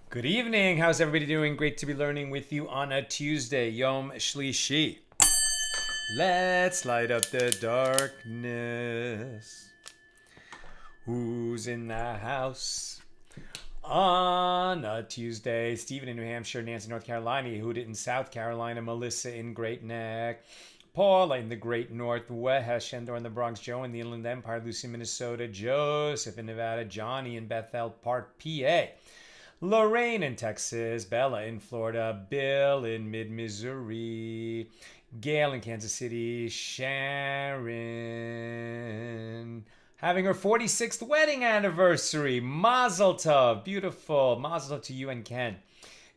Good evening. How's everybody doing? Great to be learning with you on a Tuesday, Yom Shlishi. Let's light up the darkness. Who's in the house on a Tuesday? Stephen in New Hampshire, Nancy, North Carolina, Yehuda in South Carolina, Melissa in Great Neck, Paula in the Great Northwest, Shendor in the Bronx, Joe in the Inland Empire, Lucy, Minnesota, Joseph in Nevada, Johnny in Bethel Park, PA, Lorraine in Texas, Bella in Florida, Bill in mid-Missouri, Gail in Kansas City, Sharon having her 46th wedding anniversary. Mazel tov. Beautiful. Mazel tov to you and Ken.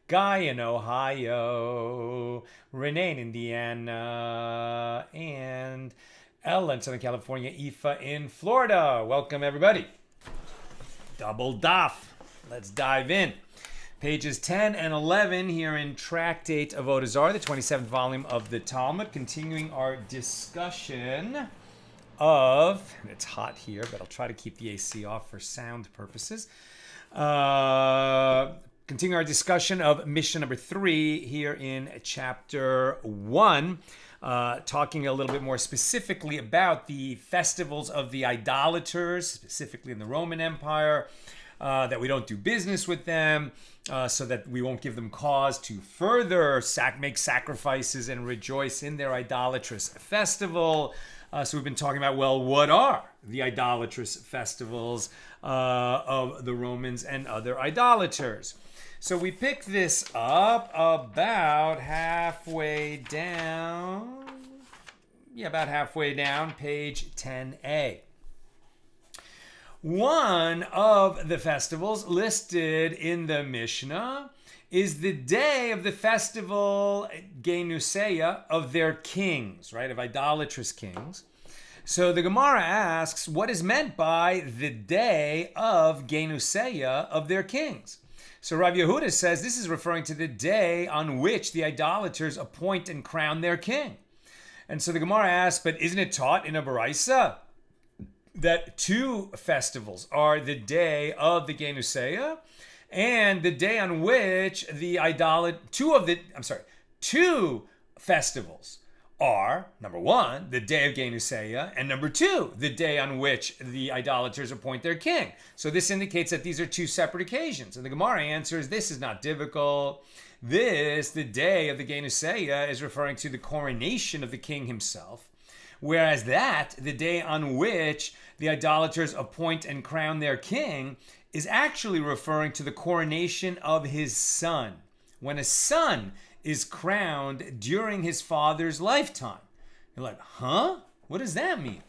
Guy in Ohio, Renee in Indiana, and Ella in Southern California, Aoife in Florida. Welcome, everybody. Double daf. Let's dive in. Pages 10 and 11 here in Tractate Avoda Zara, the 27th volume of the Talmud, continuing our discussion of, and it's hot here, but I'll try to keep the AC off for sound purposes. Continuing our discussion of Mishna number 3 here in chapter 1, talking a little bit more specifically about the festivals of the idolaters, specifically in the Roman Empire, that we don't do business with them, so that we won't give them cause to further make sacrifices and rejoice in their idolatrous festival. So we've been talking about, well, what are the idolatrous festivals of the Romans and other idolaters? So we pick this up about halfway down. Yeah, about halfway down, page 10a. One of the festivals listed in the Mishnah is the day of the festival genusyah of their kings, right, of idolatrous kings. So the Gemara asks, what is meant by the day of genusyah of their kings? So Rav Yehuda says this is referring to the day on which the idolaters appoint and crown their king. And so the Gemara asks, but isn't it taught in a Baraisa that two festivals are the day of the genusyah and the day on which the two festivals are, number one, the day of genusyah, and number two, the day on which the idolaters appoint their king. So this indicates that these are two separate occasions. And the Gemara answers, this is not difficult. The day of the genusyah, is referring to the coronation of the king himself. Whereas the day on which the idolaters appoint and crown their king, is actually referring to the coronation of his son. When a son is crowned during his father's lifetime. You're like, huh? What does that mean?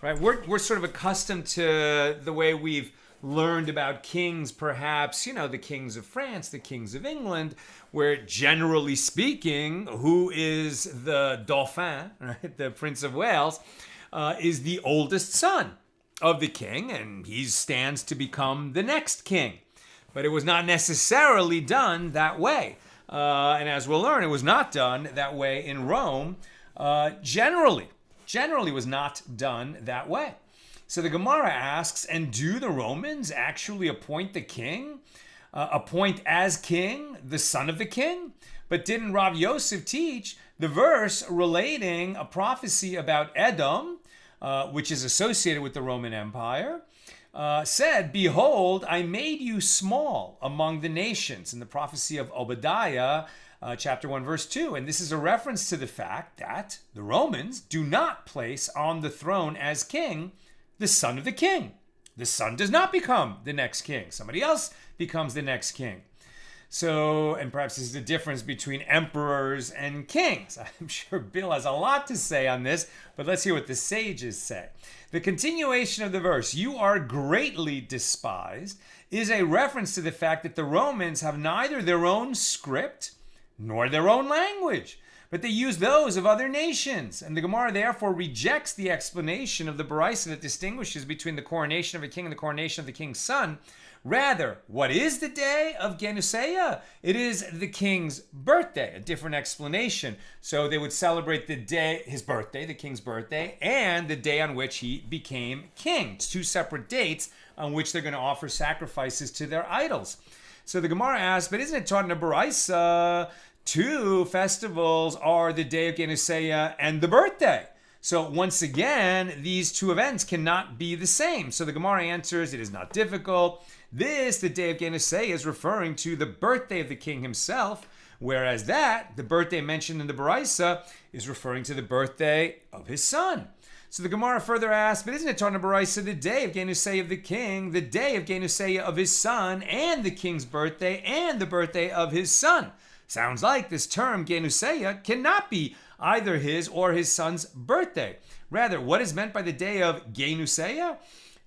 Right? We're sort of accustomed to the way we've learned about kings, perhaps, the kings of France, the kings of England, where generally speaking, who is the Dauphin, right? The Prince of Wales, is the oldest son of the king, and he stands to become the next king. But it was not necessarily done that way. And as we'll learn, it was not done that way in Rome. Generally was not done that way. So the Gemara asks, and do the Romans actually appoint the king? Appoint as king the son of the king? But didn't Rav Yosef teach the verse relating a prophecy about Edom, which is associated with the Roman Empire, said, behold, I made you small among the nations, in the prophecy of Obadiah, chapter 1, verse 2. And this is a reference to the fact that the Romans do not place on the throne as king the son of the king. The son does not become the next king. Somebody else becomes the next king. So, and perhaps this is the difference between emperors and kings. I'm sure Bill has a lot to say on this, but let's hear what the sages say. The continuation of the verse, you are greatly despised, is a reference to the fact that the Romans have neither their own script nor their own language, but they use those of other nations. And the Gemara therefore rejects the explanation of the Baraisa that distinguishes between the coronation of a king and the coronation of the king's son. Rather, what is the day of genusyah? It is the king's birthday, a different explanation. So they would celebrate the day, his birthday, the king's birthday, and the day on which he became king. It's two separate dates on which they're going to offer sacrifices to their idols. So the Gemara asks, but isn't it taught in the Baraisa, two festivals are the day of genusyah and the birthday? So once again, these two events cannot be the same. So the Gemara answers, it is not difficult. This, the day of genusyah, is referring to the birthday of the king himself, whereas that, the birthday mentioned in the Baraisa, is referring to the birthday of his son. So the Gemara further asks, but isn't it taught in the Baraisa the day of genusyah of the king, the day of genusyah of his son, and the king's birthday, and the birthday of his son? Sounds like this term, genusyah, cannot be either his or his son's birthday. Rather, what is meant by the day of genusyah?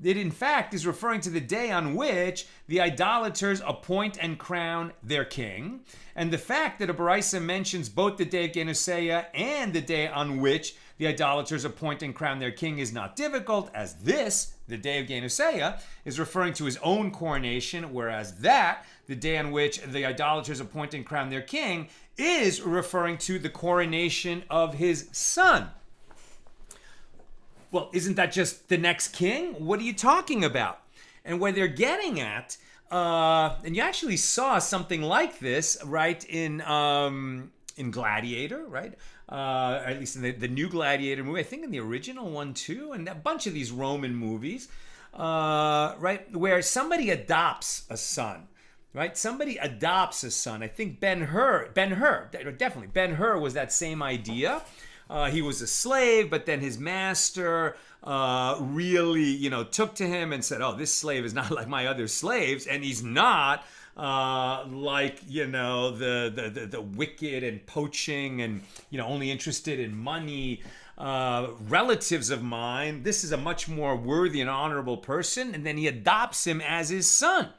It in fact is referring to the day on which the idolaters appoint and crown their king. And the fact that a Baraisa mentions both the day of genusyah and the day on which the idolaters appoint and crown their king is not difficult, as this, the day of genusyah, is referring to his own coronation, whereas that, the day on which the idolaters appoint and crown their king, is referring to the coronation of his son. Well, isn't that just the next king? What are you talking about? And what they're getting at, and you actually saw something like this, right, in Gladiator, right? At least in the new Gladiator movie, I think in the original one too, and a bunch of these Roman movies, right, where somebody adopts a son. Right? Somebody adopts a son. I think Ben-Hur, definitely. Ben-Hur was that same idea. He was a slave, but then his master really, took to him and said, oh, this slave is not like my other slaves, and he's not like, the wicked and poaching and, only interested in money relatives of mine. This is a much more worthy and honorable person, and then he adopts him as his son.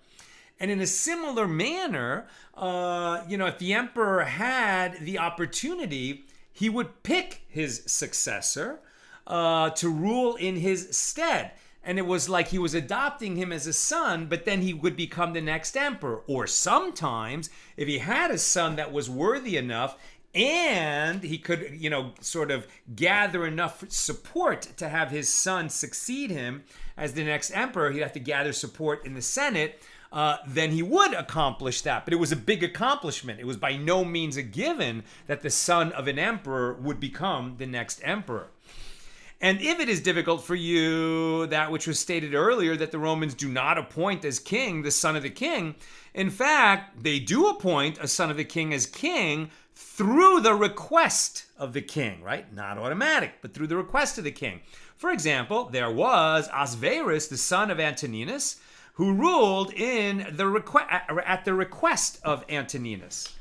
And in a similar manner, if the emperor had the opportunity, he would pick his successor to rule in his stead. And it was like he was adopting him as a son, but then he would become the next emperor. Or sometimes, if he had a son that was worthy enough, and he could, sort of gather enough support to have his son succeed him as the next emperor, he'd have to gather support in the Senate. Then he would accomplish that. But it was a big accomplishment. It was by no means a given that the son of an emperor would become the next emperor. And if it is difficult for you, that which was stated earlier, that the Romans do not appoint as king the son of the king, in fact, they do appoint a son of the king as king through the request of the king, right? Not automatic, but through the request of the king. For example, there was Asverus, the son of Antoninus, who ruled at the request of Antoninus.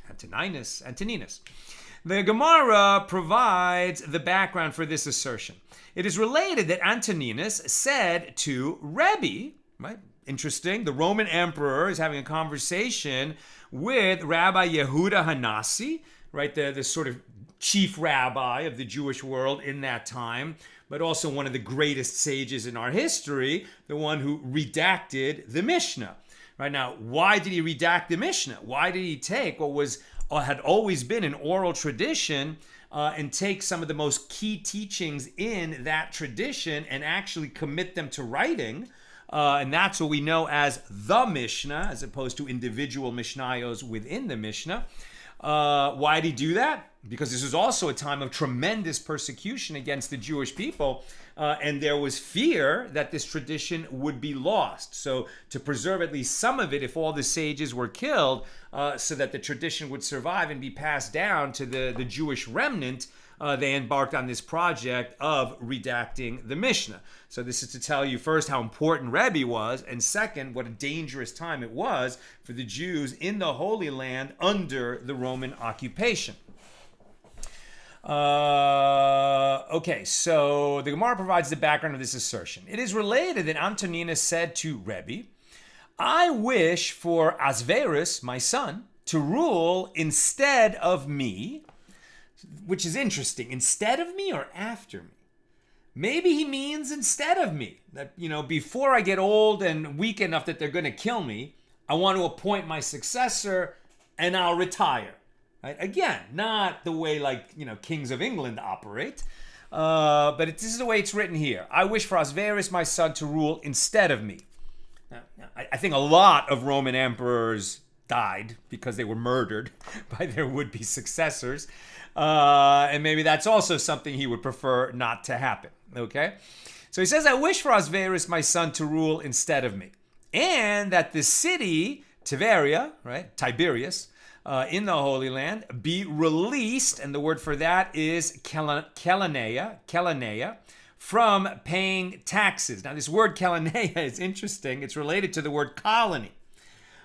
The Gemara provides the background for this assertion. It is related that Antoninus said to Rebbi, right? Interesting. The Roman emperor is having a conversation with Rabbi Yehuda Hanasi, right? The sort of chief rabbi of the Jewish world in that time, but also one of the greatest sages in our history, the one who redacted the Mishna. Right now, why did he redact the Mishnah? Why did he take what had always been an oral tradition and take some of the most key teachings in that tradition and actually commit them to writing? And that's what we know as the Mishnah, as opposed to individual Mishnayos within the Mishnah. Why did he do that? Because this was also a time of tremendous persecution against the Jewish people, and there was fear that this tradition would be lost. So to preserve at least some of it, if all the sages were killed, so that the tradition would survive and be passed down to the Jewish remnant, they embarked on this project of redacting the Mishnah. So this is to tell you first how important Rebbi was, and second, what a dangerous time it was for the Jews in the Holy Land under the Roman occupation. Okay, so the Gemara provides the background of this assertion. It is related that Antoninus said to Rebbi, I wish for Asverus, my son, to rule instead of me, which is interesting. Instead of me or after me? Maybe he means instead of me. That, before I get old and weak enough that they're going to kill me, I want to appoint my successor and I'll retire. Right? Again, not the way kings of England operate, but this is the way it's written here. I wish for Asverus, my son, to rule instead of me. Now, I think a lot of Roman emperors died because they were murdered by their would-be successors. And maybe that's also something he would prefer not to happen. Okay? So he says, I wish for Asverus, my son, to rule instead of me. And that the city, Tiberias, right? Tiberias, in the Holy Land, be released, and the word for that is kelanea, from paying taxes. Now, this word kelanea is interesting. It's related to the word colony.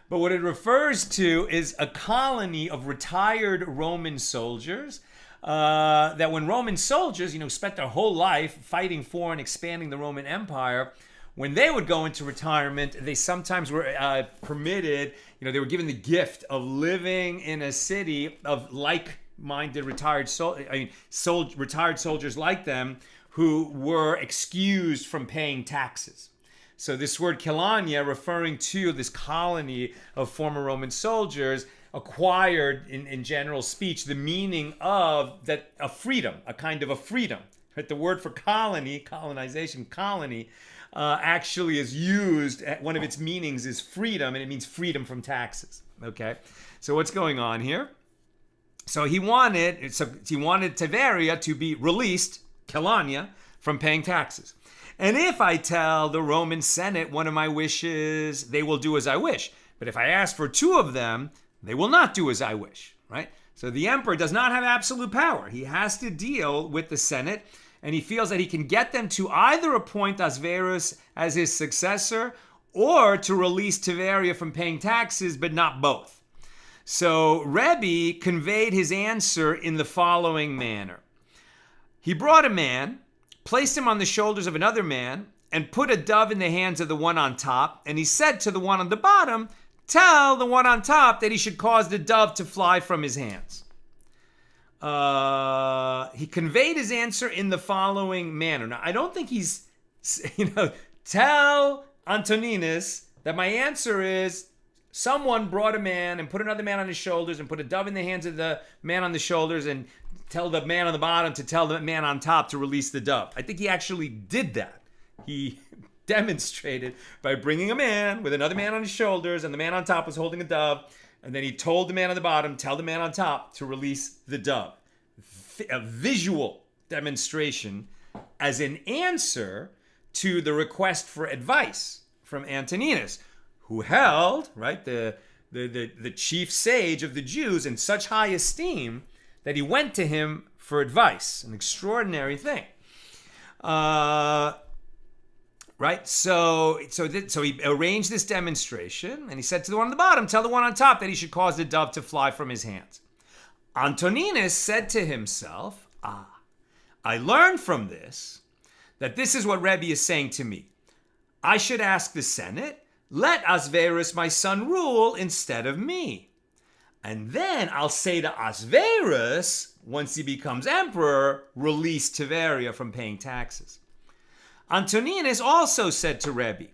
But what it refers to is a colony of retired Roman soldiers that when Roman soldiers, spent their whole life fighting for and expanding the Roman Empire, when they would go into retirement, they sometimes were permitted, they were given the gift of living in a city of like-minded retired soldiers like them who were excused from paying taxes. So this word kelanea, referring to this colony of former Roman soldiers, acquired in general speech the meaning of that a freedom, a kind of a freedom. Right? The word for colony, colonization, colony, actually is used. One of its meanings is freedom, and it means freedom from taxes. Okay, so what's going on here? So he wanted Tiberias to be released, kelanea, from paying taxes. And if I tell the Roman Senate one of my wishes, they will do as I wish. But if I ask for two of them, they will not do as I wish, right? So the emperor does not have absolute power. He has to deal with the Senate, and he feels that he can get them to either appoint Asverus as his successor or to release Tiberias from paying taxes, but not both. So Rebbi conveyed his answer in the following manner. He brought a man, placed him on the shoulders of another man, and put a dove in the hands of the one on top. And he said to the one on the bottom, tell the one on top that he should cause the dove to fly from his hands. He conveyed his answer in the following manner. Now, I don't think he's, tell Antoninus that my answer is someone brought a man and put another man on his shoulders and put a dove in the hands of the man on the shoulders and tell the man on the bottom to tell the man on top to release the dove. I think he actually did that. He demonstrated by bringing a man with another man on his shoulders, and the man on top was holding a dove, and then he told the man on the bottom, tell the man on top to release the dove. A visual demonstration as an answer to the request for advice from Antoninus, who held, right, the chief sage of the Jews in such high esteem that he went to him for advice. An extraordinary thing. Right? So he arranged this demonstration, and he said to the one on the bottom, tell the one on top that he should cause the dove to fly from his hands. Antoninus said to himself, I learned from this that this is what Rebbi is saying to me. I should ask the Senate, let Ahasuerus my son rule instead of me. And then I'll say to Ahasuerus, once he becomes emperor, release Tiberias from paying taxes. Antoninus also said to Rebbi,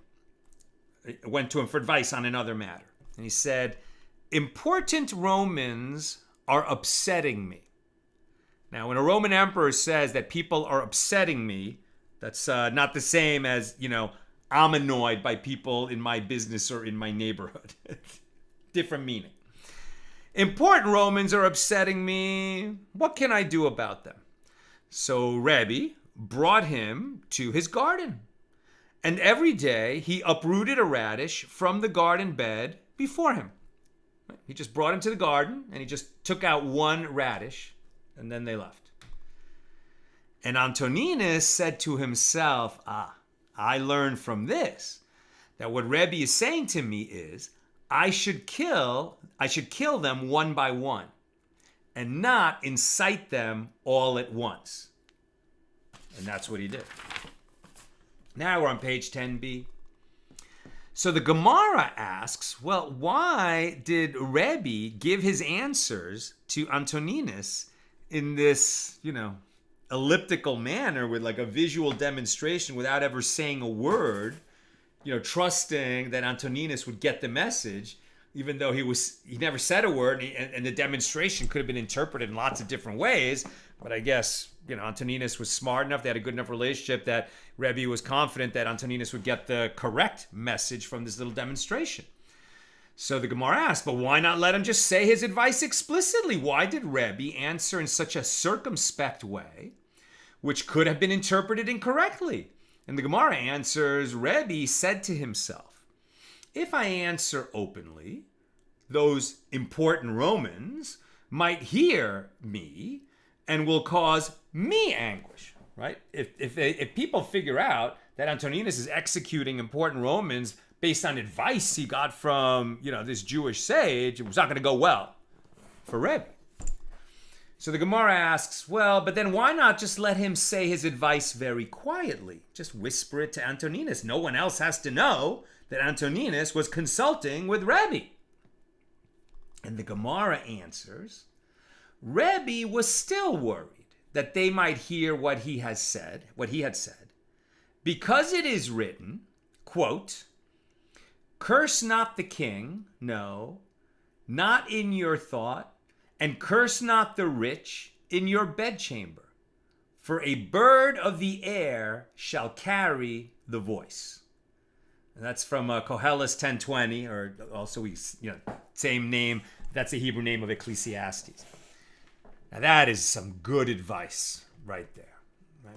went to him for advice on another matter. And he said, important Romans are upsetting me. Now, when a Roman emperor says that people are upsetting me, that's not the same as, I'm annoyed by people in my business or in my neighborhood. Different meaning. Important Romans are upsetting me. What can I do about them? So Rebbi brought him to his garden. And every day he uprooted a radish from the garden bed before him. He just brought him to the garden and he just took out one radish and then they left. And Antoninus said to himself, I learned from this that what Rebbi is saying to me is I should kill them one by one and not incite them all at once. And that's what he did. Now we're on page 10b. So the Gemara asks, well, why did Rebbi give his answers to Antoninus in this, elliptical manner with like a visual demonstration without ever saying a word, trusting that Antoninus would get the message, even though he never said a word, and the demonstration could have been interpreted in lots of different ways. But I guess, Antoninus was smart enough, they had a good enough relationship that Rebbi was confident that Antoninus would get the correct message from this little demonstration. So the Gemara asks, but why not let him just say his advice explicitly? Why did Rebbi answer in such a circumspect way, which could have been interpreted incorrectly? And the Gemara answers, Rebbi said to himself, if I answer openly, those important Romans might hear me and will cause me anguish, right? If people figure out that Antoninus is executing important Romans based on advice he got from, this Jewish sage, it was not going to go well for Rebbi. So the Gemara asks, well, but then why not just let him say his advice very quietly? Just whisper it to Antoninus. No one else has to know that Antoninus was consulting with Rebbi. And the Gemara answers, Rebbi was still worried that they might hear what he had said, because it is written, quote, curse not the king, no, not in your thought, and curse not the rich in your bedchamber, for a bird of the air shall carry the voice. And that's from Koheles 10:20, or also same name. That's the Hebrew name of Ecclesiastes. Now that is some good advice right there. Right?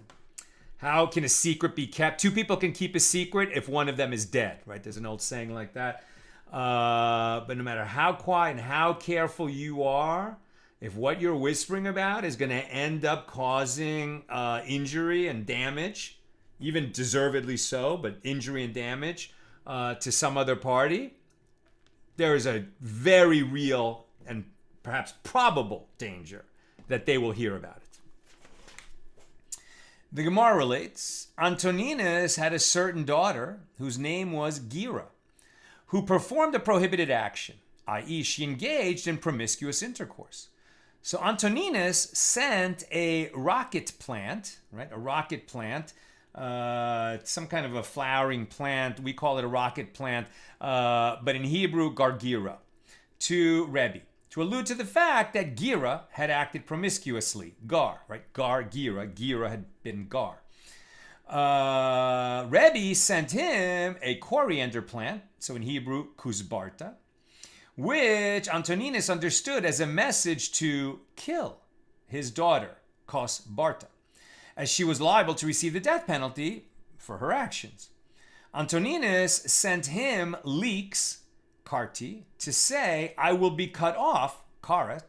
How can a secret be kept? Two people can keep a secret if one of them is dead. Right? There's an old saying like that. But no matter how quiet and how careful you are, if what you're whispering about is going to end up causing injury and damage, even deservedly so, but injury and damage to some other party, there is a very real and perhaps probable danger that they will hear about it. The Gemara relates, Antoninus had a certain daughter whose name was Gira, who performed a prohibited action, i.e. she engaged in promiscuous intercourse. So Antoninus sent a rocket plant, right? A rocket plant, some kind of a flowering plant. We call it a rocket plant, but in Hebrew, gargira, to Rebbi, to allude to the fact that Gira had acted promiscuously. Gar, right? Gar, Gira had been Gar. Rebbi sent him a coriander plant, so in Hebrew, kuzbarta, which Antoninus understood as a message to kill his daughter, kosbarta, as she was liable to receive the death penalty for her actions. Antoninus sent him leeks, karti, to say, I will be cut off, karat,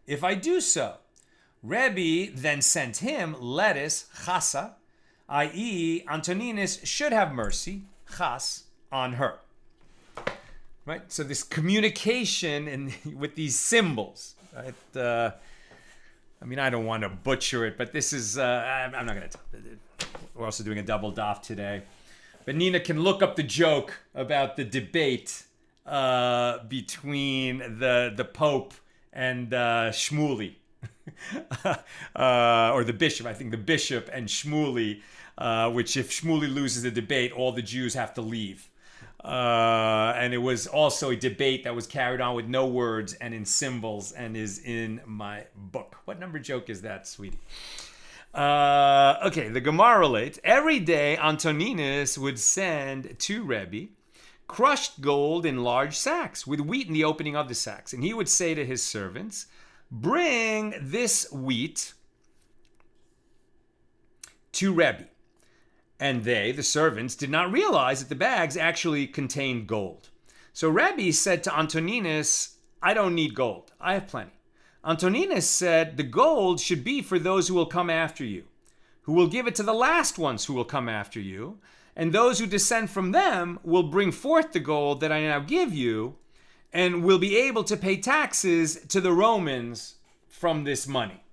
if I do so. Rebbi then sent him lettuce, chasa, i.e. Antoninus should have mercy, chas, on her. Right? So this communication with these symbols, right? I mean, I don't want to butcher it, but this is, I'm not going to, we're also doing a double daf today. But Nina can look up the joke about the debate between the Pope and Shmuley. Or the bishop, I think the bishop and Shmuley, which if Shmuley loses the debate, all the Jews have to leave. And it was also a debate that was carried on with no words and in symbols and is in my book. What number joke is that, sweetie? Okay, the Gemara relates, every day Antoninus would send to Rebbi crushed gold in large sacks with wheat in the opening of the sacks. And he would say to his servants, bring this wheat to Rebbi. And they, the servants, did not realize that the bags actually contained gold. So Rebbi said to Antoninus, I don't need gold. I have plenty. Antoninus said, the gold should be for those who will come after you, who will give it to the last ones who will come after you, and those who descend from them will bring forth the gold that I now give you, and will be able to pay taxes to the Romans from this money.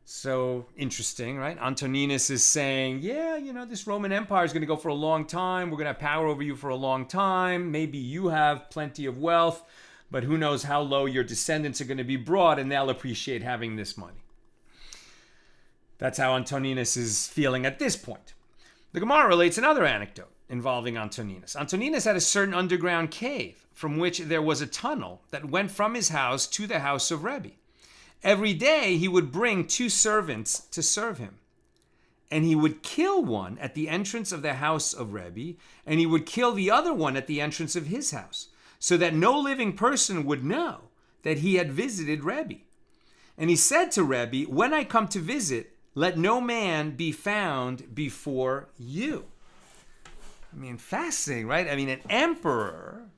So interesting, right? Antoninus is saying, yeah, this Roman Empire is going to go for a long time. We're going to have power over you for a long time. Maybe you have plenty of wealth, but who knows how low your descendants are going to be brought, and they'll appreciate having this money. That's how Antoninus is feeling at this point. The Gemara relates another anecdote involving Antoninus. Antoninus had a certain underground cave from which there was a tunnel that went from his house to the house of Rebbi. Every day he would bring 2 servants to serve him. And he would kill one at the entrance of the house of Rebbi, and he would kill the other one at the entrance of his house, so that no living person would know that he had visited Rebbi. And he said to Rebbi, when I come to visit, let no man be found before you. I mean, fascinating, right? I mean, an emperor,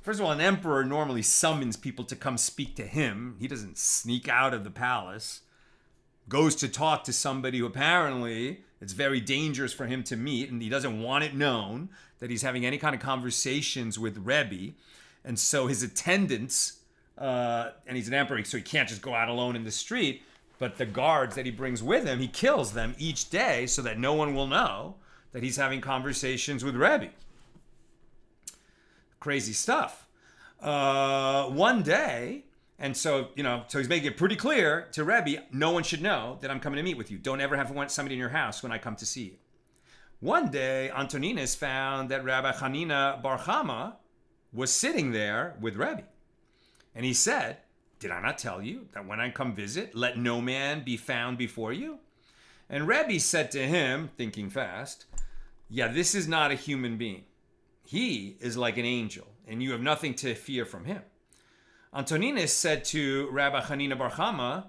first of all, an emperor normally summons people to come speak to him. He doesn't sneak out of the palace, goes to talk to somebody who apparently it's very dangerous for him to meet, and he doesn't want it known that he's having any kind of conversations with Rebbi. And so his attendants, and he's an emperor, so he can't just go out alone in the street, but the guards that he brings with him, he kills them each day so that no one will know that he's having conversations with Rebbi. Crazy stuff. One day, and so he's making it pretty clear to Rebbi, no one should know that I'm coming to meet with you. Don't ever have somebody in your house when I come to see you. One day, Antoninus found that Rabbi Hanina Bar Chama was sitting there with Rebbi. And he said, did I not tell you that when I come visit, let no man be found before you? And Rebbi said to him, thinking fast, yeah, this is not a human being. He is like an angel, and you have nothing to fear from him. Antoninus said to Rabbi Hanina Bar Chama,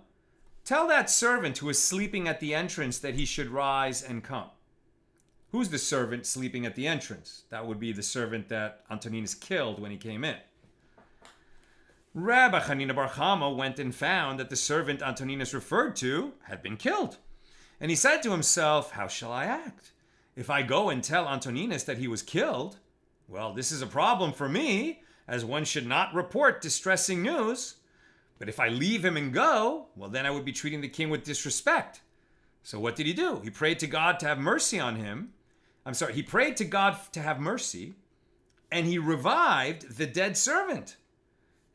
tell that servant who is sleeping at the entrance that he should rise and come. Who's the servant sleeping at the entrance? That would be the servant that Antoninus killed when he came in. Rabbi Hanina Bar Chama went and found that the servant Antoninus referred to had been killed. And he said to himself, how shall I act? If I go and tell Antoninus that he was killed, well, this is a problem for me, as one should not report distressing news. But if I leave him and go, well, then I would be treating the king with disrespect. So what did he do? He prayed to God to have mercy on him. He prayed to God to have mercy, and he revived the dead servant.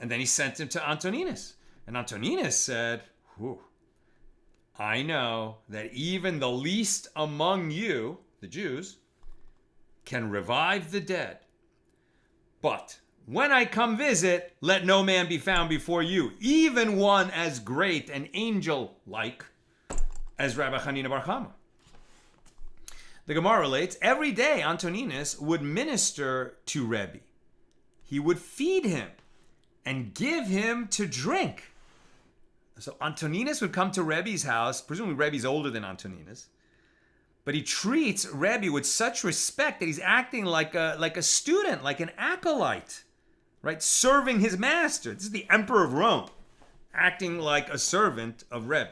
And then he sent him to Antoninus. And Antoninus said, I know that even the least among you, the Jews, can revive the dead. But when I come visit, let no man be found before you, even one as great and angel-like as Rabbi Hanina Bar Chama. The Gemara relates, every day Antoninus would minister to Rebbi. He would feed him and give him to drink. So Antoninus would come to Rebbi's house, presumably Rebbi's older than Antoninus, but he treats Rebbi with such respect that he's acting like a student, like an acolyte, right? Serving his master. This is the emperor of Rome, acting like a servant of Rebbi.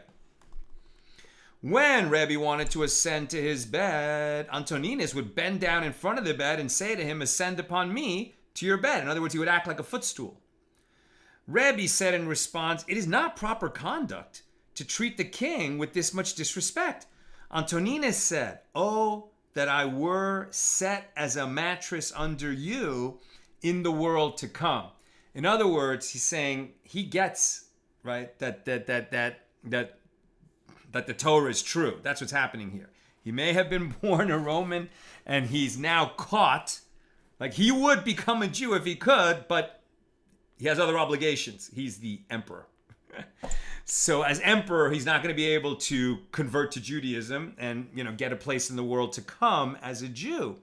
When Rebbi wanted to ascend to his bed, Antoninus would bend down in front of the bed and say to him, ascend upon me to your bed. In other words, he would act like a footstool. Rebbi said in response, it is not proper conduct to treat the king with this much disrespect? Antoninus said, "Oh, that I were set as a mattress under you in the world to come." In other words, he's saying he gets, right, that the Torah is true. That's what's happening here. He may have been born a Roman and he's now caught. Like, he would become a Jew if he could, but he has other obligations. He's the emperor. So as emperor, he's not going to be able to convert to Judaism and, get a place in the world to come as a Jew.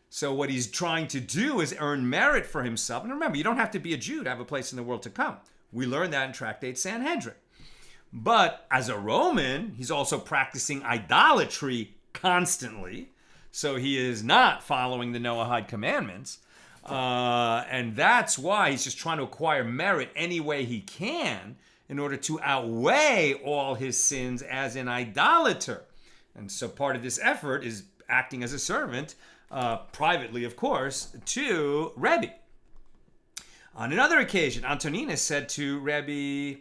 So what he's trying to do is earn merit for himself. And remember, you don't have to be a Jew to have a place in the world to come. We learned that in Tractate Sanhedrin. But as a Roman, he's also practicing idolatry constantly. So he is not following the Noahide commandments. And that's why he's just trying to acquire merit any way he can in order to outweigh all his sins as an idolater. And so part of this effort is acting as a servant, privately, of course, to Rebbi. On another occasion, Antoninus said to Rebbi,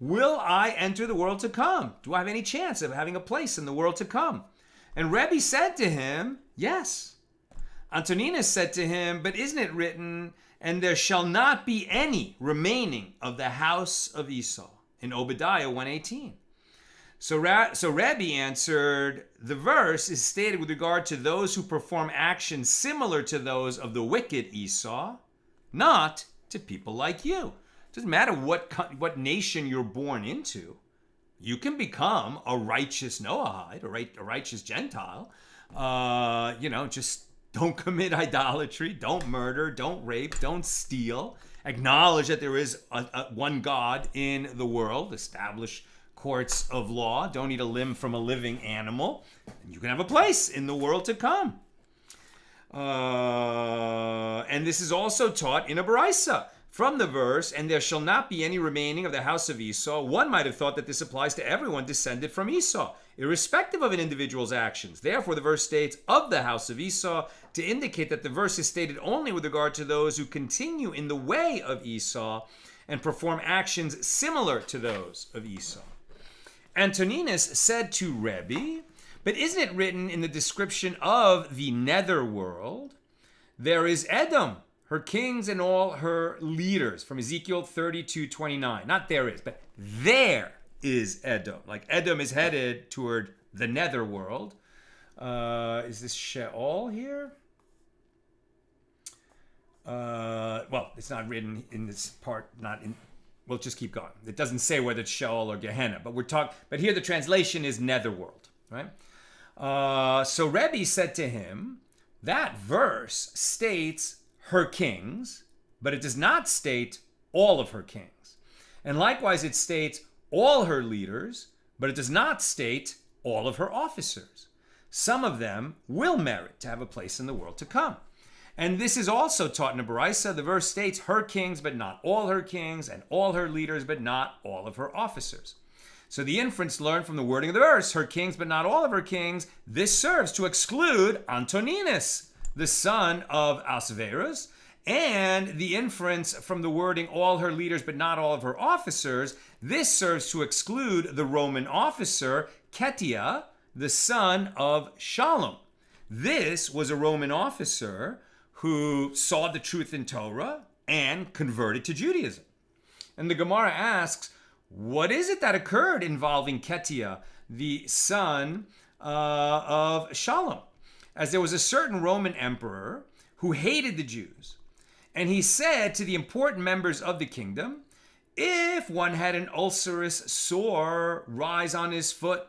"Will I enter the world to come? Do I have any chance of having a place in the world to come?" And Rebbi said to him, "Yes." Antoninus said to him, "But isn't it written, 'And there shall not be any remaining of the house of Esau,' in Obadiah 1:18. So Rebbi answered, "The verse is stated with regard to those who perform actions similar to those of the wicked Esau, not to people like you." It doesn't matter what nation you're born into. You can become a righteous Noahide, a righteous Gentile. Just don't commit idolatry, don't murder, don't rape, don't steal. Acknowledge that there is one God in the world. Establish courts of law. Don't eat a limb from a living animal. And you can have a place in the world to come. And this is also taught in a Baraisa. From the verse, "And there shall not be any remaining of the house of Esau," one might have thought that this applies to everyone descended from Esau, irrespective of an individual's actions. Therefore, the verse states, "of the house of Esau," to indicate that the verse is stated only with regard to those who continue in the way of Esau and perform actions similar to those of Esau. Antoninus said to Rebbi, "But isn't it written in the description of the netherworld, 'There is Edom, her kings and all her leaders,' from Ezekiel 32:29. Not there is, but there is Edom. Like Edom is headed toward the netherworld. Is this Sheol here? Well, it's not written in this part, we'll just keep going. It doesn't say whether it's Sheol or Gehenna, but here the translation is netherworld, right? So Rebbi said to him, that verse states her kings, but it does not state all of her kings. And likewise, it states all her leaders, but it does not state all of her officers. Some of them will merit to have a place in the world to come. And this is also taught in a Baraisa. The verse states her kings, but not all her kings, and all her leaders, but not all of her officers. So the inference learned from the wording of the verse, her kings, but not all of her kings, this serves to exclude Antoninus, the son of Ahasuerus, and the inference from the wording all her leaders, but not all of her officers, this serves to exclude the Roman officer, Ketia, the son of Shalom. This was a Roman officer who saw the truth in Torah and converted to Judaism. And the Gemara asks, what is it that occurred involving Ketia, the son of Shalom? As there was a certain Roman emperor who hated the Jews, and he said to the important members of the kingdom, if one had an ulcerous sore rise on his foot,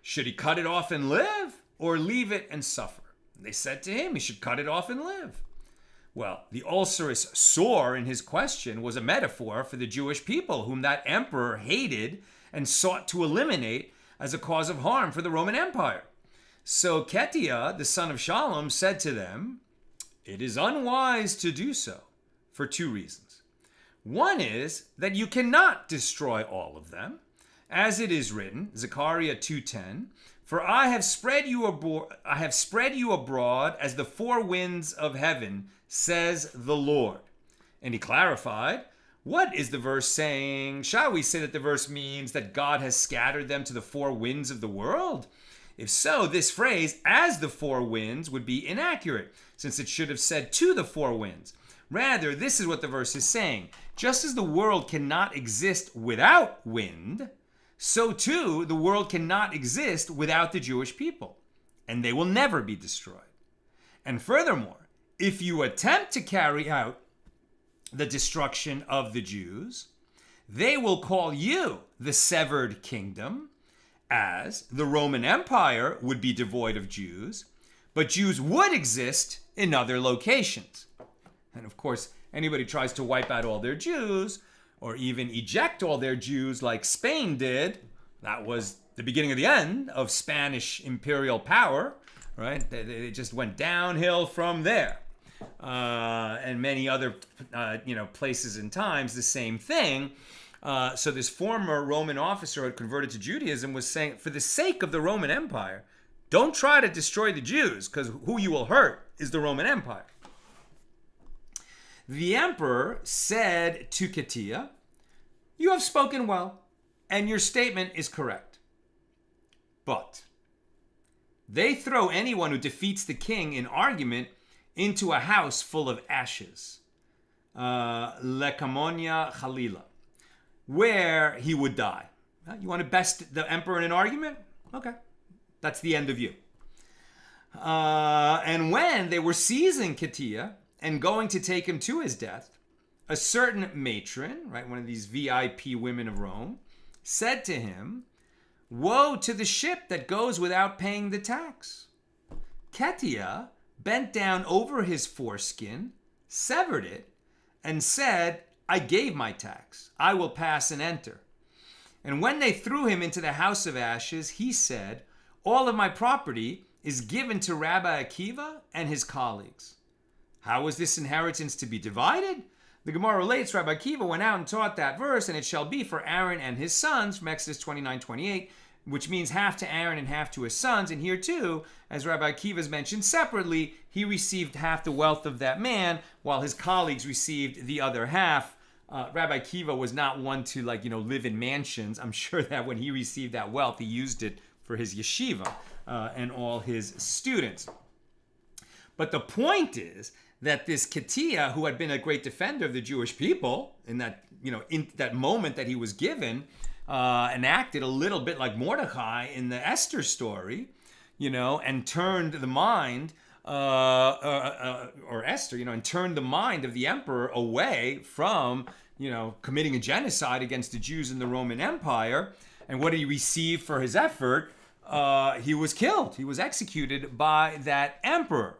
should he cut it off and live, or leave it and suffer? They said to him, he should cut it off and live. Well, the ulcerous sore in his question was a metaphor for the Jewish people whom that emperor hated and sought to eliminate as a cause of harm for the Roman Empire. So Ketia, the son of Shalom, said to them, it is unwise to do so for two reasons. One is that you cannot destroy all of them, as it is written, Zechariah 2:10, for I have spread you abroad as the four winds of heaven, says the Lord. And he clarified, What is the verse saying? Shall we say that the verse means that God has scattered them to the four winds of the world? If so, this phrase, as the four winds, would be inaccurate, since it should have said to the four winds. Rather, this is what the verse is saying. Just as the world cannot exist without wind, so too the world cannot exist without the Jewish people, and they will never be destroyed. And furthermore, if you attempt to carry out the destruction of the Jews, they will call you the severed kingdom, as the Roman Empire would be devoid of Jews, but Jews would exist in other locations. And of course, anybody tries to wipe out all their Jews, or even eject all their Jews like Spain did, that was the beginning of the end of Spanish imperial power, right? They just went downhill from there. And many other, places and times, the same thing. So this former Roman officer who had converted to Judaism was saying, for the sake of the Roman Empire, don't try to destroy the Jews, because who you will hurt is the Roman Empire. The emperor said to Ketia, you have spoken well, and your statement is correct. But they throw anyone who defeats the king in argument into a house full of ashes, lekamonia chalila, where he would die. You want to best the emperor in an argument? Okay, that's the end of you. And when they were seizing Ketia and going to take him to his death, a certain matron, right, one of these VIP women of Rome, said to him, woe to the ship that goes without paying the tax. Ketia bent down over his foreskin, severed it, and said, I gave my tax. I will pass and enter. And when they threw him into the house of ashes, he said, all of my property is given to Rabbi Akiva and his colleagues. How was this inheritance to be divided? The Gemara relates, Rabbi Akiva went out and taught that verse, and it shall be for Aaron and his sons, from Exodus 29:28, which means half to Aaron and half to his sons. And here too, as Rabbi Akiva is mentioned separately, he received half the wealth of that man, while his colleagues received the other half. Rabbi Akiva was not one to live in mansions. I'm sure that when he received that wealth, he used it for his yeshiva and all his students. But the point is that this Ketia, who had been a great defender of the Jewish people in that, in that moment that he was given, and acted a little bit like Mordechai in the Esther story, and turned the mind, or Esther, and turned the mind of the emperor away from, committing a genocide against the Jews in the Roman Empire. And what did he receive for his effort? He was killed. He was executed by that emperor.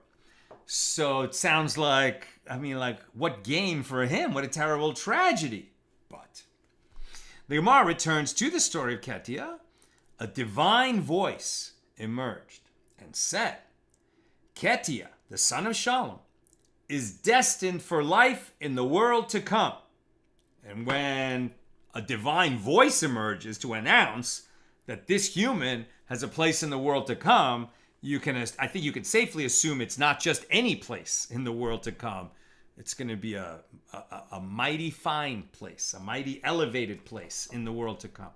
So it sounds like, what gain for him? What a terrible tragedy. But the Gemara returns to the story of Ketia. A divine voice emerged and said, Ketia, the son of Shalom, is destined for life in the world to come. And when a divine voice emerges to announce that this human has a place in the world to come, I think you can safely assume it's not just any place in the world to come. It's going to be a mighty fine place, a mighty elevated place in the world to come.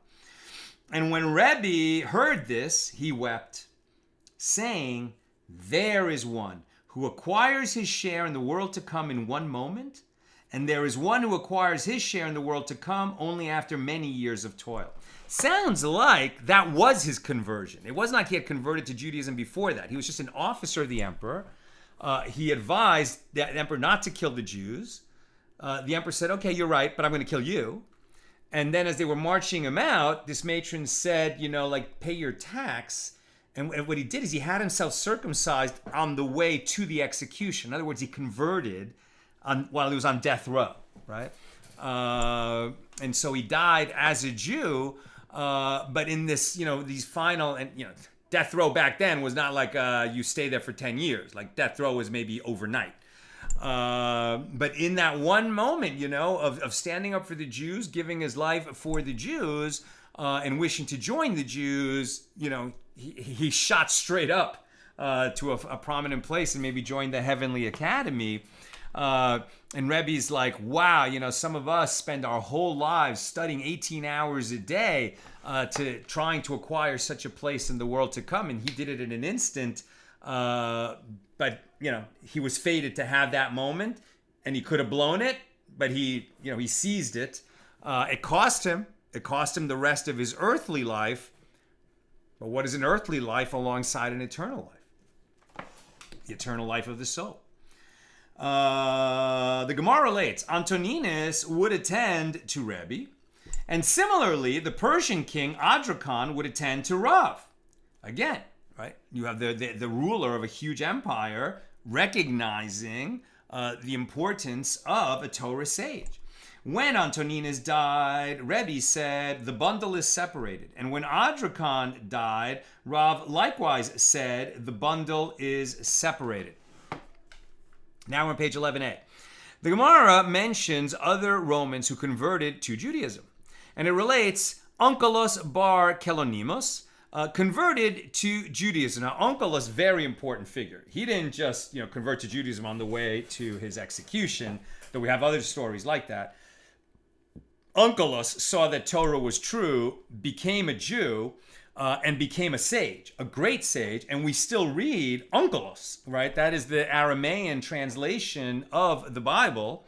And when Rebbi heard this, he wept, saying, there is one who acquires his share in the world to come in one moment, and there is one who acquires his share in the world to come only after many years of toil. Sounds like that was his conversion. It wasn't like he had converted to Judaism before that. He was just an officer of the emperor. He advised the emperor not to kill the Jews. The emperor said, okay, you're right, but I'm going to kill you. And then as they were marching him out, this matron said, pay your tax. And what he did is he had himself circumcised on the way to the execution. In other words, he converted while he was on death row, right? And so he died as a Jew. But in this, these final, and death row back then was not like you stay there for 10 years. Like death row was maybe overnight. But in that one moment, of standing up for the Jews, giving his life for the Jews, and wishing to join the Jews, he shot straight up to a prominent place and maybe join the Heavenly Academy. And Rebbe's like, wow, some of us spend our whole lives studying 18 hours a day to trying to acquire such a place in the world to come. And he did it in an instant. But he was fated to have that moment, and he could have blown it, but he seized it. It cost him the rest of his earthly life. But what is an earthly life alongside an eternal life? The eternal life of the soul. The Gemara relates, Antoninus would attend to Rebbi, and similarly, the Persian king Adrakan would attend to Rav. Again, right? You have the ruler of a huge empire recognizing the importance of a Torah sage. When Antoninus died, Rebbi said, the bundle is separated. And when Adrakan died, Rav likewise said, the bundle is separated. Now we're on page 11a. The Gemara mentions other Romans who converted to Judaism. And it relates, Onkelos bar Kelonimos converted to Judaism. Now, Onkelos, very important figure. He didn't just convert to Judaism on the way to his execution, though we have other stories like that. Onkelos saw that Torah was true, became a Jew, and became a sage, a great sage, and we still read Onkelos, right? That is the Aramaean translation of the Bible,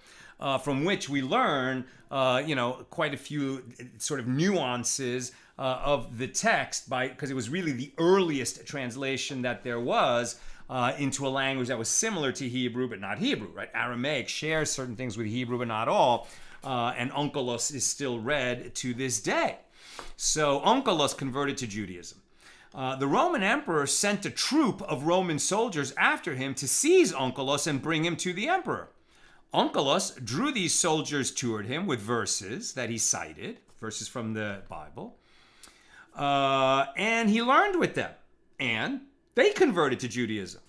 from which we learn, quite a few sort of nuances of the text, because it was really the earliest translation that there was into a language that was similar to Hebrew, but not Hebrew, right? Aramaic shares certain things with Hebrew, but not all, and Onkelos is still read to this day. So Onkelos converted to Judaism. The Roman emperor sent a troop of Roman soldiers after him to seize Onkelos and bring him to the emperor. Onkelos drew these soldiers toward him with verses that he cited, verses from the Bible, and he learned with them, and they converted to Judaism.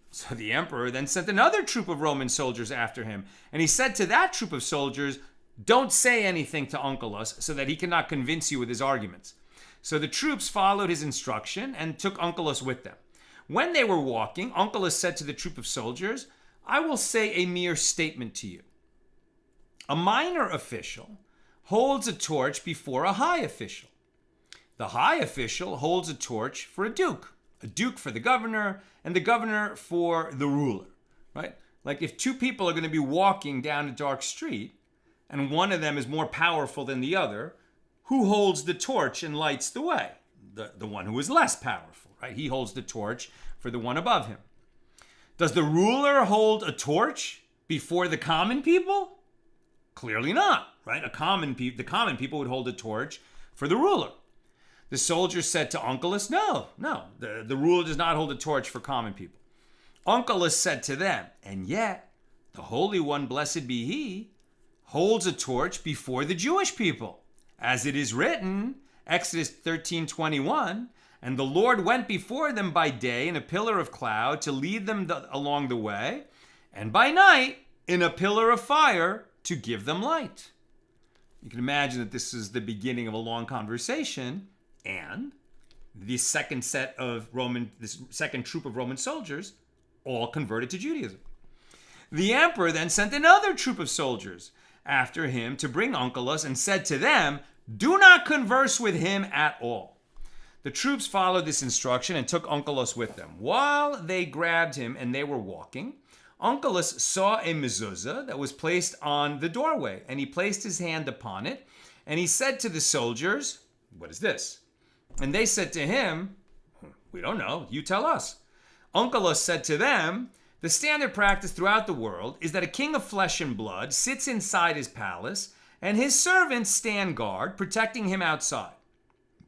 So the emperor then sent another troop of Roman soldiers after him, and he said to that troop of soldiers, don't say anything to Onkelos so that he cannot convince you with his arguments. So the troops followed his instruction and took Onkelos with them. When they were walking, Onkelos said to the troop of soldiers, I will say a mere statement to you. A minor official holds a torch before a high official. The high official holds a torch for a duke for the governor, and the governor for the ruler, right? Like if two people are going to be walking down a dark street, and one of them is more powerful than the other, who holds the torch and lights the way? The one who is less powerful, right? He holds the torch for the one above him. Does the ruler hold a torch before the common people? Clearly not, right? The common people would hold a torch for the ruler. The soldiers said to Onkelos, no, the ruler does not hold a torch for common people. Onkelos said to them, and yet the Holy One, blessed be He, holds a torch before the Jewish people. As it is written, Exodus 13:21, and the Lord went before them by day in a pillar of cloud to lead them along the way, and by night in a pillar of fire to give them light. You can imagine that this is the beginning of a long conversation, and this second troop of Roman soldiers all converted to Judaism. The emperor then sent another troop of soldiers after him to bring Onkelos and said to them, do not converse with him at all. The troops followed this instruction and took Onkelos with them. While they grabbed him and they were walking, Onkelos saw a mezuzah that was placed on the doorway, and he placed his hand upon it, and he said to the soldiers, what is this? And they said to him, we don't know, you tell us. Onkelos said to them, the standard practice throughout the world is that a king of flesh and blood sits inside his palace, and his servants stand guard, protecting him outside.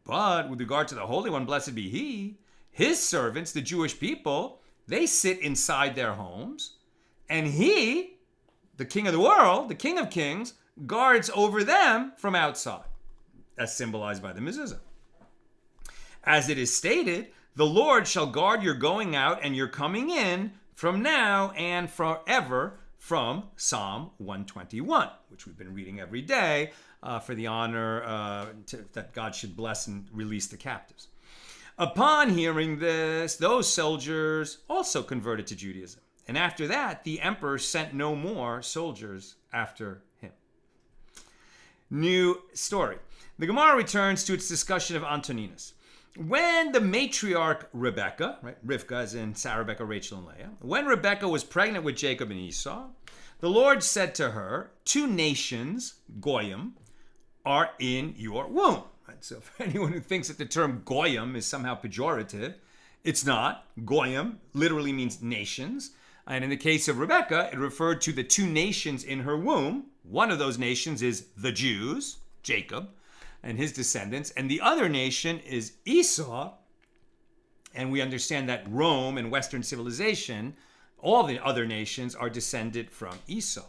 But with regard to the Holy One, blessed be He, His servants, the Jewish people, they sit inside their homes, and He, the King of the world, the King of kings, guards over them from outside, as symbolized by the mezuzah. As it is stated, the Lord shall guard your going out and your coming in from now and forever, from Psalm 121, which we've been reading every day for the honor that God should bless and release the captives. Upon hearing this, those soldiers also converted to Judaism. And after that, the emperor sent no more soldiers after him. New story. The Gemara returns to its discussion of Antoninus. When the matriarch Rebecca, right, Rivka as in Sarah, Rebecca, Rachel, and Leah, when Rebecca was pregnant with Jacob and Esau, the Lord said to her, 2 nations, Goyim, are in your womb. Right, so for anyone who thinks that the term Goyim is somehow pejorative, it's not. Goyim literally means nations. And in the case of Rebecca, it referred to the 2 nations in her womb. One of those nations is the Jews, Jacob, and his descendants. And the other nation is Esau. And we understand that Rome and Western civilization, all the other nations are descended from Esau.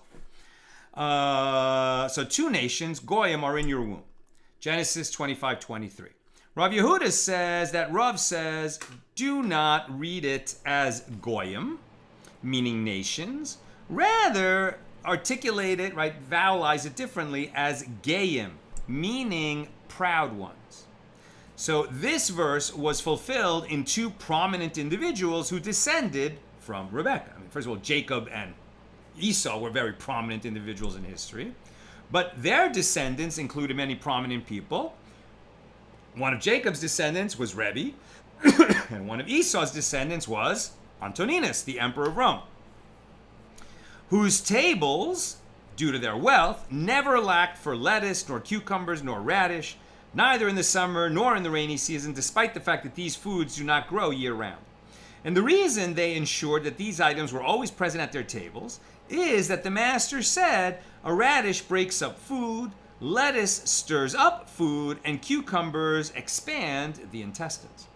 So 2 nations, Goyim, are in your womb. Genesis 25:23. Rav Yehuda says that Rav says, do not read it as Goyim, meaning nations. Rather, articulate it, right, vowelize it differently as Gayim, meaning proud ones. So this verse was fulfilled in 2 prominent individuals who descended from Rebecca. I mean, first of all, Jacob and Esau were very prominent individuals in history, but their descendants included many prominent people. One of Jacob's descendants was Rebbi, and one of Esau's descendants was Antoninus, the emperor of Rome, whose tables, due to their wealth, never lacked for lettuce, nor cucumbers, nor radish, neither in the summer nor in the rainy season, despite the fact that these foods do not grow year-round. And the reason they ensured that these items were always present at their tables is that the master said, a radish breaks up food, lettuce stirs up food, and cucumbers expand the intestines.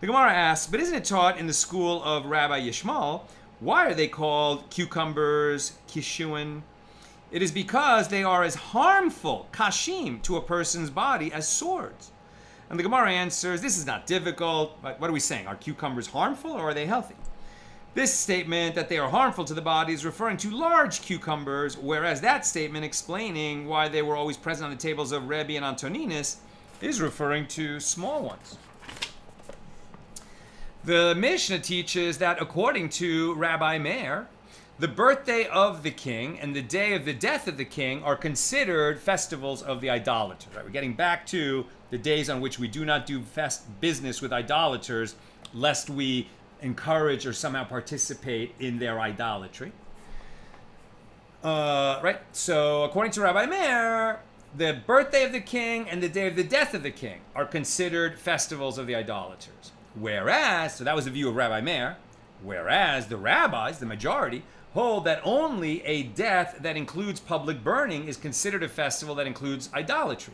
The Gemara asks, but isn't it taught in the school of Rabbi Yishmael, why are they called cucumbers, kishuin? It is because they are as harmful, kashim, to a person's body as swords. And the Gemara answers, this is not difficult. What are we saying? Are cucumbers harmful or are they healthy? This statement that they are harmful to the body is referring to large cucumbers, whereas that statement explaining why they were always present on the tables of Rebbi and Antoninus is referring to small ones. The Mishnah teaches that according to Rabbi Meir, the birthday of the king and the day of the death of the king are considered festivals of the idolaters. Right? We're getting back to the days on which we do not do business with idolaters, lest we encourage or somehow participate in their idolatry. Right? So according to Rabbi Meir, the birthday of the king and the day of the death of the king are considered festivals of the idolaters. Whereas, so that was the view of Rabbi Meir, whereas the rabbis, the majority, hold that only a death that includes public burning is considered a festival that includes idolatry.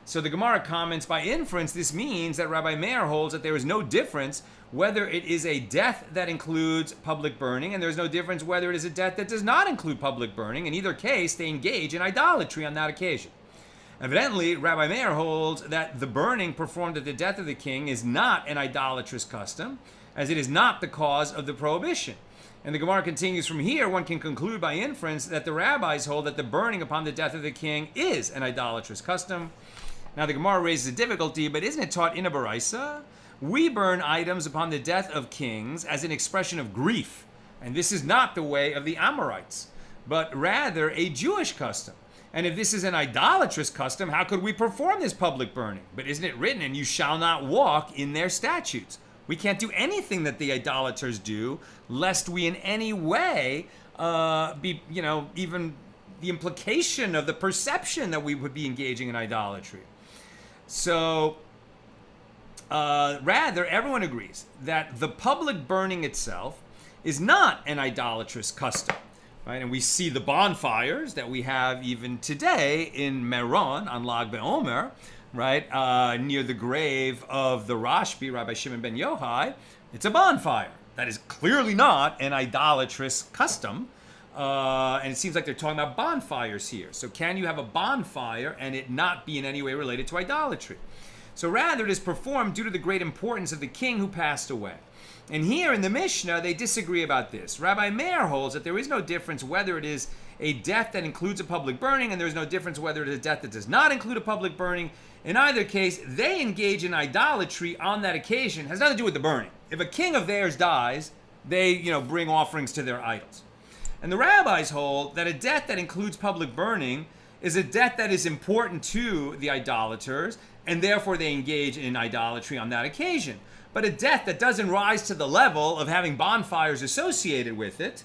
So the Gemara comments, by inference, this means that Rabbi Meir holds that there is no difference whether it is a death that includes public burning, and there's no difference whether it is a death that does not include public burning. In either case, they engage in idolatry on that occasion. Evidently, Rabbi Meir holds that the burning performed at the death of the king is not an idolatrous custom, as it is not the cause of the prohibition. And the Gemara continues, from here, one can conclude by inference that the rabbis hold that the burning upon the death of the king is an idolatrous custom. Now the Gemara raises a difficulty, but isn't it taught in a baraisa? We burn items upon the death of kings as an expression of grief. And this is not the way of the Amorites, but rather a Jewish custom. And if this is an idolatrous custom, how could we perform this public burning? But isn't it written, and you shall not walk in their statutes? We can't do anything that the idolaters do, lest we in any way be, even the implication of the perception that we would be engaging in idolatry. So, rather, everyone agrees that the public burning itself is not an idolatrous custom. Right? And we see the bonfires that we have even today in Meron on Lag BaOmer, right, near the grave of the Rashbi, Rabbi Shimon ben Yochai. It's a bonfire. That is clearly not an idolatrous custom. And it seems like they're talking about bonfires here. So can you have a bonfire and it not be in any way related to idolatry? So rather, it is performed due to the great importance of the king who passed away. And here in the Mishnah, they disagree about this. Rabbi Meir holds that there is no difference whether it is a death that includes a public burning, and there is no difference whether it is a death that does not include a public burning. In either case, they engage in idolatry on that occasion. It has nothing to do with the burning. If a king of theirs dies, they, bring offerings to their idols. And the rabbis hold that a death that includes public burning is a death that is important to the idolaters, and therefore they engage in idolatry on that occasion. But a death that doesn't rise to the level of having bonfires associated with it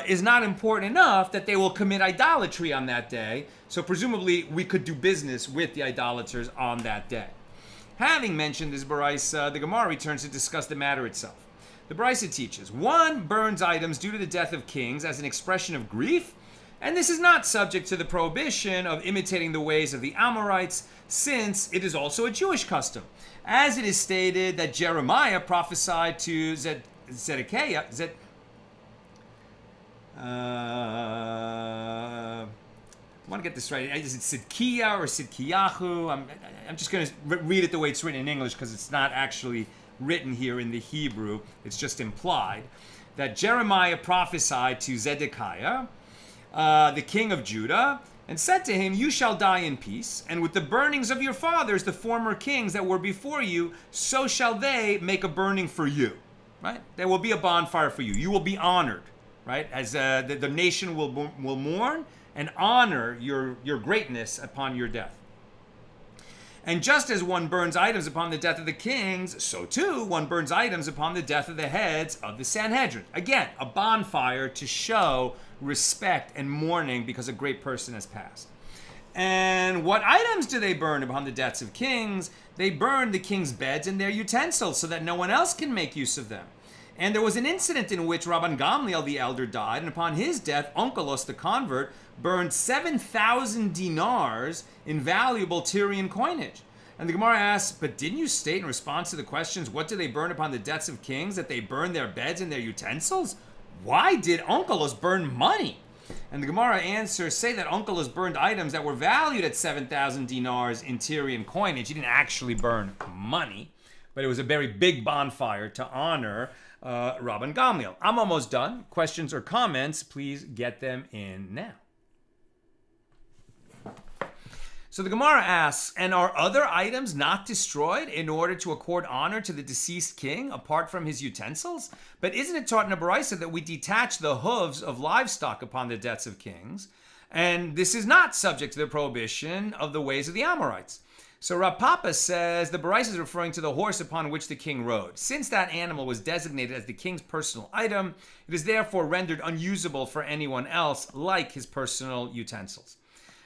is not important enough that they will commit idolatry on that day. So presumably we could do business with the idolaters on that day. Having mentioned this baraisa, the Gemara returns to discuss the matter itself. The baraisa teaches, one burns items due to the death of kings as an expression of grief, and this is not subject to the prohibition of imitating the ways of the Amorites, since it is also a Jewish custom. As it is stated that Jeremiah prophesied to Zedekiah, I want to get this right. Is it Sidkiah or Sidkiyahu? I'm just going to read it the way it's written in English because it's not actually written here in the Hebrew. It's just implied that Jeremiah prophesied to Zedekiah, the king of Judah, and said to him, you shall die in peace, and with the burnings of your fathers, the former kings that were before you, so shall they make a burning for you. Right? There will be a bonfire for you. You will be honored. Right? As the nation will mourn and honor your greatness upon your death. And just as one burns items upon the death of the kings, so too one burns items upon the death of the heads of the Sanhedrin. Again, a bonfire to show respect and mourning because a great person has passed. And what items do they burn upon the deaths of kings? They burn the king's beds and their utensils so that no one else can make use of them. And there was an incident in which Rabban Gamliel the elder died, and upon his death, Onkelos the convert burned 7,000 dinars in valuable Tyrian coinage. And the Gemara asks, but didn't you state in response to the questions, what do they burn upon the deaths of kings, that they burn their beds and their utensils? Why did Onkelos burn money? And the Gemara answers, say that Onkelos burned items that were valued at 7,000 dinars in Tyrian coinage. He didn't actually burn money, but it was a very big bonfire to honor Rabban Gamliel. I'm almost done. Questions or comments, please get them in now. So the Gemara asks, and are other items not destroyed in order to accord honor to the deceased king apart from his utensils? But isn't it taught in a baraisa that we detach the hooves of livestock upon the deaths of kings? And this is not subject to the prohibition of the ways of the Amorites. So Rav Papa says the baraisa is referring to the horse upon which the king rode. Since that animal was designated as the king's personal item, it is therefore rendered unusable for anyone else like his personal utensils.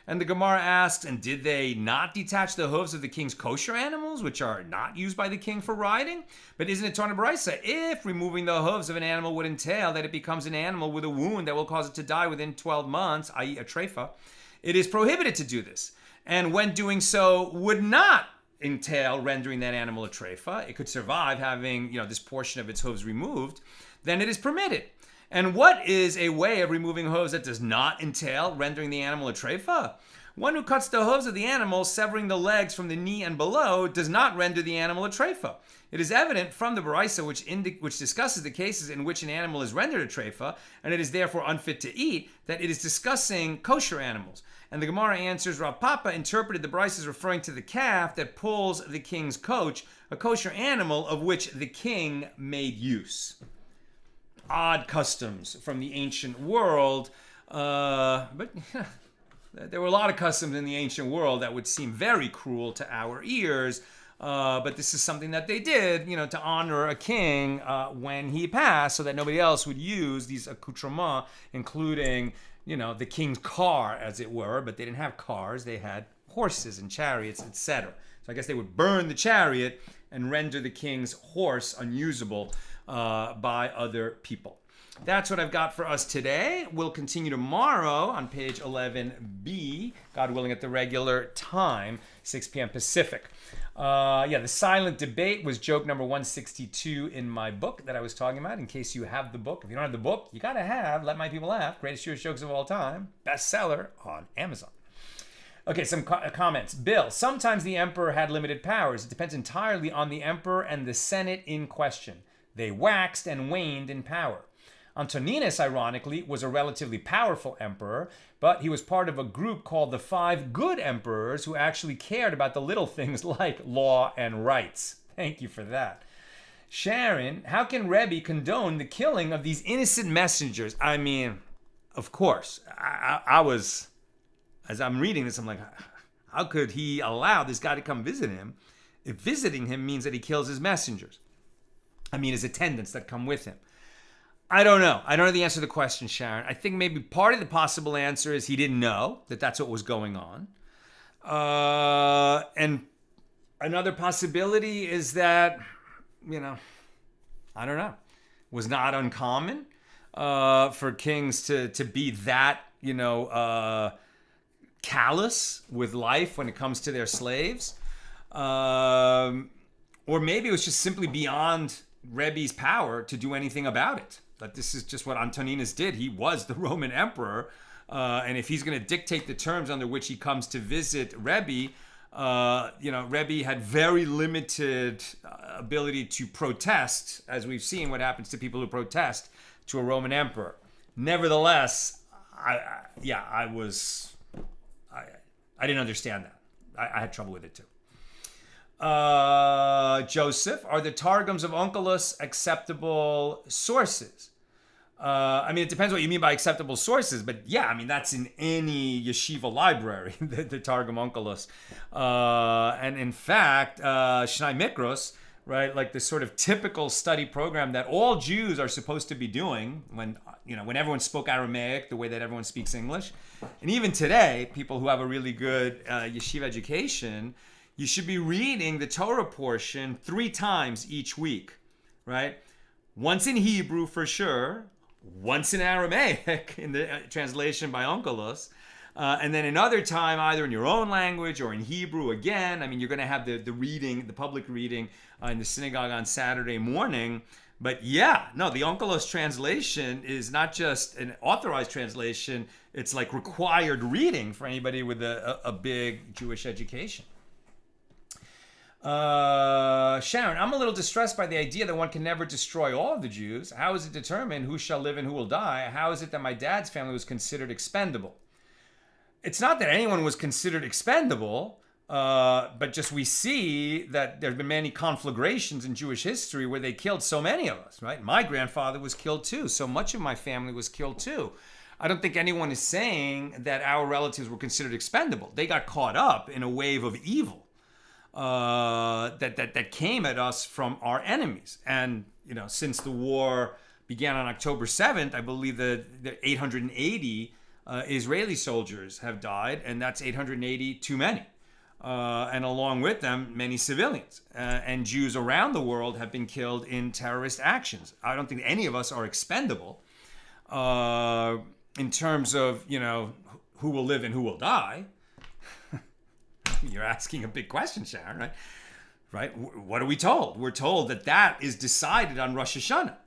And the Gemara asks, and did they not detach the hooves of the king's kosher animals, which are not used by the king for riding? But isn't it taught in baraisa, if removing the hooves of an animal would entail that it becomes an animal with a wound that will cause it to die within 12 months, i.e. a treifa, it is prohibited to do this. And when doing so would not entail rendering that animal a treifa, it could survive having, this portion of its hooves removed, then it is permitted. And what is a way of removing hooves that does not entail rendering the animal a treifa? One who cuts the hooves of the animal, severing the legs from the knee and below, does not render the animal a treifa. It is evident from the baraisa, which discusses the cases in which an animal is rendered a treifa, and it is therefore unfit to eat, that it is discussing kosher animals. And the Gemara answers, Rav Papa interpreted the baraisa as referring to the calf that pulls the king's coach, a kosher animal of which the king made use. Odd customs from the ancient world, but there were a lot of customs in the ancient world that would seem very cruel to our ears, but this is something that they did, to honor a king when he passed, so that nobody else would use these accoutrements, including, the king's car, as it were, but they didn't have cars, they had horses and chariots, etc. So I guess they would burn the chariot and render the king's horse unusable by other people. That's what I've got for us today. We'll continue tomorrow on page 11b, God willing, at the regular time, 6 p.m. Pacific. The silent debate was joke number 162 in my book that I was talking about, in case you have the book. If you don't have the book, you got to have Let My People Laugh, Greatest Jewish Jokes of All Time, bestseller on Amazon. Okay, some comments. Bill, sometimes the emperor had limited powers. It depends entirely on the emperor and the Senate in question. They waxed and waned in power. Antoninus, ironically, was a relatively powerful emperor, but he was part of a group called the Five Good Emperors who actually cared about the little things like law and rights. Thank you for that. Sharon, how can Rebbi condone the killing of these innocent messengers? I mean, of course, I was, as I'm reading this, I'm like, how could he allow this guy to come visit him if visiting him means that he kills his messengers? I mean, his attendants that come with him. I don't know. I don't know the answer to the question, Sharon. I think maybe part of the possible answer is he didn't know that that's what was going on. And another possibility is that, I don't know, was not uncommon for kings to be that, callous with life when it comes to their slaves. Or maybe it was just simply beyond Rebbi's power to do anything about it. That this is just what Antoninus did. He was the Roman emperor. And if he's going to dictate the terms under which he comes to visit Rebbi, Rebbi had very limited ability to protest, as we've seen what happens to people who protest to a Roman emperor. Nevertheless, I didn't understand that. I had trouble with it too. Joseph, are the Targums of Onkelos acceptable sources? It depends what you mean by acceptable sources, but yeah, that's in any yeshiva library, the Targum Onkelos. And in fact, Shnai Mikros, right, like the sort of typical study program that all Jews are supposed to be doing when everyone spoke Aramaic the way that everyone speaks English. And even today, people who have a really good yeshiva education, you should be reading the Torah portion 3 times each week, right? Once in Hebrew for sure, once in Aramaic in the translation by Onkelos, and then another time either in your own language or in Hebrew again. You're going to have the reading, the public reading in the synagogue on Saturday morning. But yeah, no, the Onkelos translation is not just an authorized translation, it's like required reading for anybody with a big Jewish education. Sharon, I'm a little distressed by the idea that one can never destroy all of the Jews. How is it determined who shall live and who will die? How is it that my dad's family was considered expendable? It's not that anyone was considered expendable, but just we see that there have been many conflagrations in Jewish history where they killed so many of us, right? My grandfather was killed too. So much of my family was killed too. I don't think anyone is saying that our relatives were considered expendable. They got caught up in a wave of evil that came at us from our enemies. And, since the war began on October 7th, I believe that 880 Israeli soldiers have died, and that's 880 too many. And along with them, many civilians. And Jews around the world have been killed in terrorist actions. I don't think any of us are expendable in terms of, who will live and who will die. You're asking a big question, Sharon, right? Right? What are we told? We're told that is decided on Rosh Hashanah,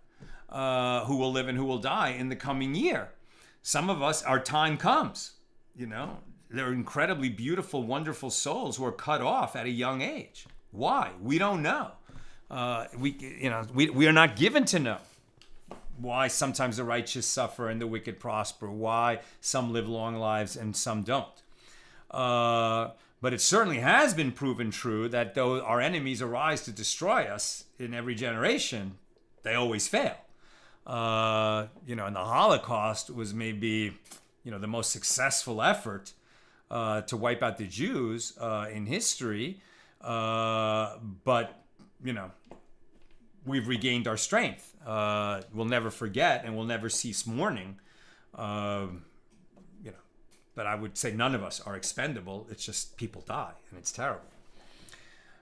who will live and who will die in the coming year. Some of us, our time comes, They're incredibly beautiful, wonderful souls who are cut off at a young age. Why? We don't know. We are not given to know why sometimes the righteous suffer and the wicked prosper, why some live long lives and some don't. But it certainly has been proven true that though our enemies arise to destroy us in every generation, they always fail. And the Holocaust was maybe, the most successful effort to wipe out the Jews in history. But, we've regained our strength. We'll never forget and we'll never cease mourning. But I would say none of us are expendable. It's just people die, and it's terrible.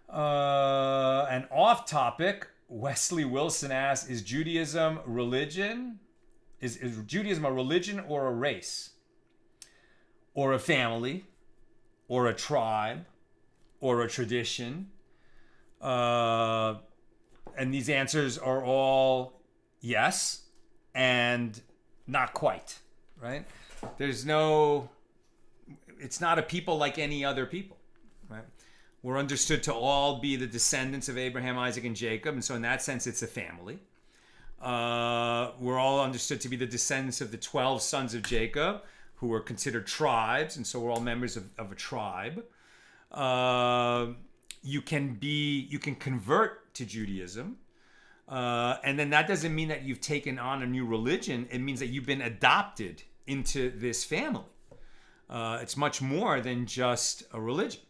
And off topic, Wesley Wilson asks, is Judaism religion? Is Judaism a religion or a race? Or a family? Or a tribe? Or a tradition? And these answers are all yes and not quite, right? It's not a people like any other people, right? We're understood to all be the descendants of Abraham, Isaac, and Jacob, and so in that sense, it's a family. We're all understood to be the descendants of the 12 sons of Jacob, who were considered tribes, and so we're all members of a tribe. You can convert to Judaism, and then that doesn't mean that you've taken on a new religion. It means that you've been adopted into this family. It's much more than just a religion.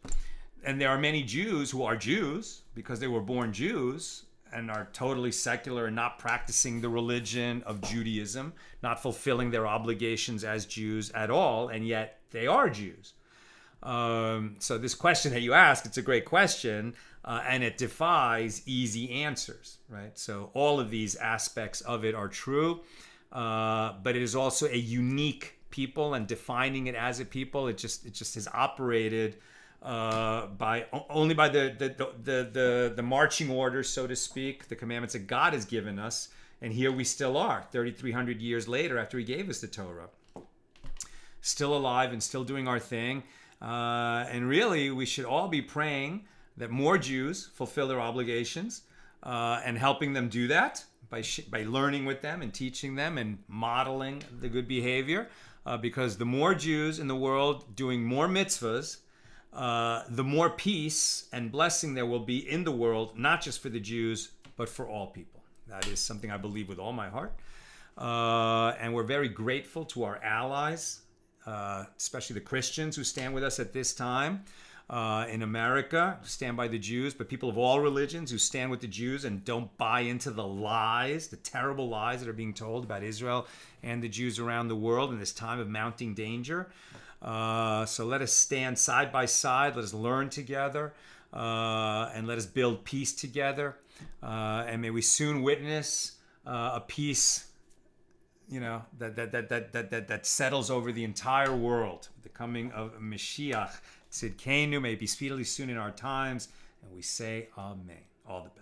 And there are many Jews who are Jews because they were born Jews and are totally secular and not practicing the religion of Judaism, not fulfilling their obligations as Jews at all, and yet they are Jews. So this question that you ask, it's a great question, and it defies easy answers, right? So all of these aspects of it are true, but it is also a unique people, and defining it as a people, it just has operated only by the marching orders, so to speak, the commandments that God has given us, and here we still are, 3,300 years later after He gave us the Torah, still alive and still doing our thing. And really, we should all be praying that more Jews fulfill their obligations and helping them do that by learning with them and teaching them and modeling the good behavior. Because the more Jews in the world doing more mitzvahs, the more peace and blessing there will be in the world, not just for the Jews, but for all people. That is something I believe with all my heart. And we're very grateful to our allies, especially the Christians who stand with us at this time in America, who stand by the Jews, but people of all religions who stand with the Jews and don't buy into the lies, the terrible lies that are being told about Israel and the Jews around the world in this time of mounting danger. So let us stand side by side, let us learn together, and let us build peace together. And may we soon witness a peace, that settles over the entire world. The coming of Mashiach, Tzidkenu, may it be speedily soon in our times. And we say Amen. All the best.